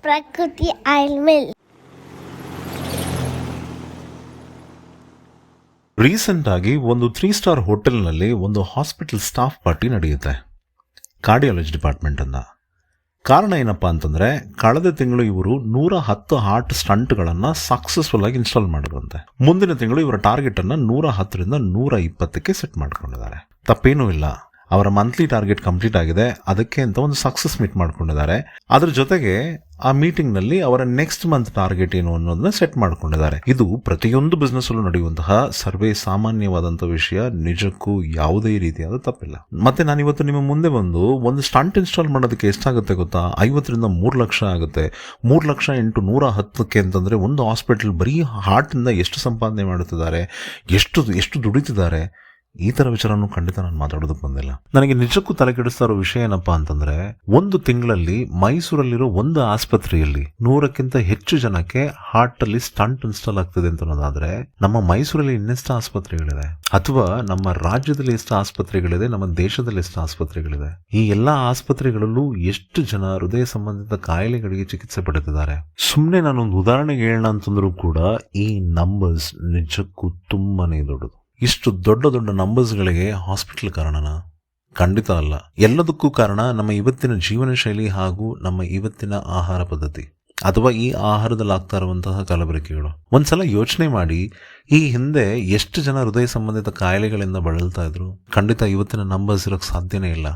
ಪ್ರಕೃತಿ oil mill. Recent ಆಗಿ ಒಂದು 3 ಸ್ಟಾರ್ ಹೋಟೆಲ್ನಲ್ಲಿ ಒಂದು ಹಾಸ್ಪಿಟಲ್ ಸ್ಟಾಫ್ ಪಾರ್ಟಿ ನಡೆಯುತ್ತೆ, ಕಾರ್ಡಿಯಾಲಜಿ ಡಿಪಾರ್ಟ್ಮೆಂಟ್ ಅಂತ. ಕಾರಣ ಏನಪ್ಪಾ ಅಂತಂದ್ರೆ, ಕಳೆದ ತಿಂಗಳು ಇವರು 110 ಹಾರ್ಟ್ ಸ್ಟಂಟ್ಗಳನ್ನು ಸಕ್ಸಸ್ಫುಲ್ ಆಗಿ ಇನ್ಸ್ಟಾಲ್ ಮಾಡಿದ್ರಂತೆ. ಮುಂದಿನ ತಿಂಗಳು ಇವರ ಟಾರ್ಗೆಟ್ ಅನ್ನ 110ರಿಂದ 120ಕ್ಕೆ ಸೆಟ್ ಮಾಡ್ಕೊಂಡಿದ್ದಾರೆ. ತಪ್ಪೇನೂ ಇಲ್ಲ, ಅವರ ಮಂತ್ಲಿ ಟಾರ್ಗೆಟ್ ಕಂಪ್ಲೀಟ್ ಆಗಿದೆ, ಅದಕ್ಕೆ ಅಂತ ಒಂದು ಸಕ್ಸಸ್ ಮೀಟ್ ಮಾಡ್ಕೊಂಡಿದ್ದಾರೆ. ಅದ್ರ ಜೊತೆಗೆ ಆ ಮೀಟಿಂಗ್ ನಲ್ಲಿ ಅವರ ನೆಕ್ಸ್ಟ್ ಮಂತ್ ಟಾರ್ಗೆಟ್ ಏನು ಅನ್ನೋದನ್ನ ಸೆಟ್ ಮಾಡ್ಕೊಂಡಿದ್ದಾರೆ. ಇದು ಪ್ರತಿಯೊಂದು ಬಿಸ್ನೆಸ್ ಅಲ್ಲೂ ನಡೆಯುವಂತಹ ಸರ್ವೇ ಸಾಮಾನ್ಯವಾದಂತಹ ವಿಷಯ, ನಿಜಕ್ಕೂ ಯಾವುದೇ ರೀತಿಯಾದ ತಪ್ಪಿಲ್ಲ. ಮತ್ತೆ ನಾನು ಇವತ್ತು ನಿಮ್ಮ ಮುಂದೆ ಬಂದು ಒಂದು ಸ್ಟಂಟ್ ಇನ್ಸ್ಟಾಲ್ ಮಾಡೋದಕ್ಕೆ ಎಷ್ಟಾಗುತ್ತೆ ಗೊತ್ತಾ? 50ರಿಂದ 3 ಲಕ್ಷ ಆಗುತ್ತೆ. 3 ಲಕ್ಷ ಇಂಟು 110ಕ್ಕೆ ಅಂತಂದ್ರೆ ಒಂದು ಹಾಸ್ಪಿಟಲ್ ಬರೀ ಹಾರ್ಟ್ ಇಂದ ಎಷ್ಟು ಸಂಪಾದನೆ ಮಾಡುತ್ತಿದ್ದಾರೆ, ಎಷ್ಟು ದುಡಿತಿದ್ದಾರೆ, ಈ ತರ ವಿಚಾರನೂ ಖಂಡಿತ ನಾನು ಮಾತಾಡೋದಕ್ಕೆ ಬಂದಿಲ್ಲ. ನನಗೆ ನಿಜಕ್ಕೂ ತಲೆ ಕೆಡಿಸ್ತಾ ಇರೋ ವಿಷಯ ಏನಪ್ಪಾ ಅಂತಂದ್ರೆ, ಒಂದು ತಿಂಗಳಲ್ಲಿ ಮೈಸೂರಲ್ಲಿರೋ ಒಂದು ಆಸ್ಪತ್ರೆಯಲ್ಲಿ 100ಕ್ಕಿಂತ ಹೆಚ್ಚು ಜನಕ್ಕೆ ಹಾರ್ಟ್ ಅಲ್ಲಿ ಸ್ಟಂಟ್ ಇನ್ಸ್ಟಾಲ್ ಆಗ್ತದೆ ಅಂತ ಅನ್ನೋದಾದ್ರೆ, ನಮ್ಮ ಮೈಸೂರಲ್ಲಿ ಇನ್ನೆಷ್ಟು ಆಸ್ಪತ್ರೆಗಳಿದೆ, ಅಥವಾ ನಮ್ಮ ರಾಜ್ಯದಲ್ಲಿ ಎಷ್ಟು ಆಸ್ಪತ್ರೆಗಳಿದೆ, ನಮ್ಮ ದೇಶದಲ್ಲಿ ಎಷ್ಟು ಆಸ್ಪತ್ರೆಗಳಿದೆ, ಈ ಎಲ್ಲಾ ಆಸ್ಪತ್ರೆಗಳಲ್ಲೂ ಎಷ್ಟು ಜನ ಹೃದಯ ಸಂಬಂಧಿತ ಕಾಯಿಲೆಗಳಿಗೆ ಚಿಕಿತ್ಸೆ ಪಡೆದಿದ್ದಾರೆ. ಸುಮ್ಮನೆ ನಾನೊಂದು ಉದಾಹರಣೆಗೆ ಹೇಳೋಣ ಅಂತಂದ್ರೂ ಕೂಡ ಈ ನಂಬರ್ಸ್ ನಿಜಕ್ಕೂ ತುಂಬಾನೇ ದೊಡ್ಡದು. ಇಷ್ಟು ದೊಡ್ಡ ದೊಡ್ಡ ನಂಬರ್ಸ್ಗಳಿಗೆ ಹಾಸ್ಪಿಟಲ್ ಕಾರಣನಾ? ಖಂಡಿತ ಅಲ್ಲ. ಎಲ್ಲದಕ್ಕೂ ಕಾರಣ ನಮ್ಮ ಇವತ್ತಿನ ಜೀವನ ಶೈಲಿ ಹಾಗೂ ನಮ್ಮ ಇವತ್ತಿನ ಆಹಾರ ಪದ್ಧತಿ, ಅಥವಾ ಈ ಆಹಾರದಲ್ಲಿ ಆಗ್ತಾ ಇರುವಂತಹ ಕಲಬೆರಕೆಗಳು. ಒಂದ್ಸಲ ಯೋಚನೆ ಮಾಡಿ, ಈ ಹಿಂದೆ ಎಷ್ಟು ಜನ ಹೃದಯ ಸಂಬಂಧಿತ ಕಾಯಿಲೆಗಳಿಂದ ಬಳಲ್ತಾ ಇದ್ರು. ಖಂಡಿತ ಇವತ್ತಿನ ನಂಬರ್ಸ್ ಇರೋಕ್ಕೆ ಸಾಧ್ಯನೇ ಇಲ್ಲ.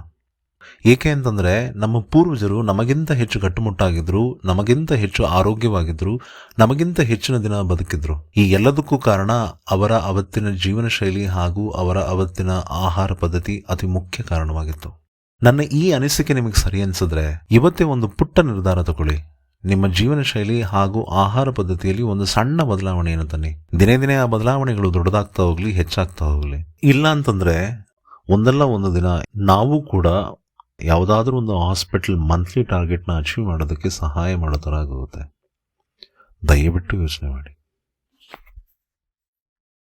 ಏಕೆ ಅಂತಂದ್ರೆ, ನಮ್ಮ ಪೂರ್ವಜರು ನಮಗಿಂತ ಹೆಚ್ಚು ಗಟ್ಟುಮುಟ್ಟಾಗಿದ್ರು, ನಮಗಿಂತ ಹೆಚ್ಚು ಆರೋಗ್ಯವಾಗಿದ್ರು, ನಮಗಿಂತ ಹೆಚ್ಚಿನ ದಿನ ಬದುಕಿದ್ರು. ಈ ಎಲ್ಲದಕ್ಕೂ ಕಾರಣ ಅವರ ಅವತ್ತಿನ ಜೀವನ ಶೈಲಿ ಹಾಗೂ ಅವರ ಅವತ್ತಿನ ಆಹಾರ ಪದ್ಧತಿ ಅತಿ ಮುಖ್ಯ ಕಾರಣವಾಗಿತ್ತು. ನನ್ನ ಈ ಅನಿಸಿಕೆ ನಿಮಗೆ ಸರಿ ಅನ್ಸಿದ್ರೆ ಇವತ್ತೇ ಒಂದು ಪುಟ್ಟ ನಿರ್ಧಾರ ತಗೊಳ್ಳಿ. ನಿಮ್ಮ ಜೀವನ ಶೈಲಿ ಹಾಗೂ ಆಹಾರ ಪದ್ಧತಿಯಲ್ಲಿ ಒಂದು ಸಣ್ಣ ಬದಲಾವಣೆಯನ್ನು ತನ್ನಿ. ದಿನೇ ದಿನೇ ಆ ಬದಲಾವಣೆಗಳು ದೊಡ್ಡದಾಗ್ತಾ ಹೋಗ್ಲಿ, ಹೆಚ್ಚಾಗ್ತಾ ಹೋಗ್ಲಿ. ಇಲ್ಲ ಅಂತಂದ್ರೆ ಒಂದಲ್ಲ ಒಂದು ದಿನ ನಾವು ಕೂಡ ಯಾವುದಾದ್ರೂ ಒಂದು ಹಾಸ್ಪಿಟಲ್ ಮಂತ್ಲಿ ಟಾರ್ಗೆಟ್ನ ಅಚೀವ್ ಮಾಡೋದಕ್ಕೆ ಸಹಾಯ ಮಾಡೋ ಥರ ಆಗುತ್ತೆ. ದಯವಿಟ್ಟು ಯೋಚನೆ ಮಾಡಿ.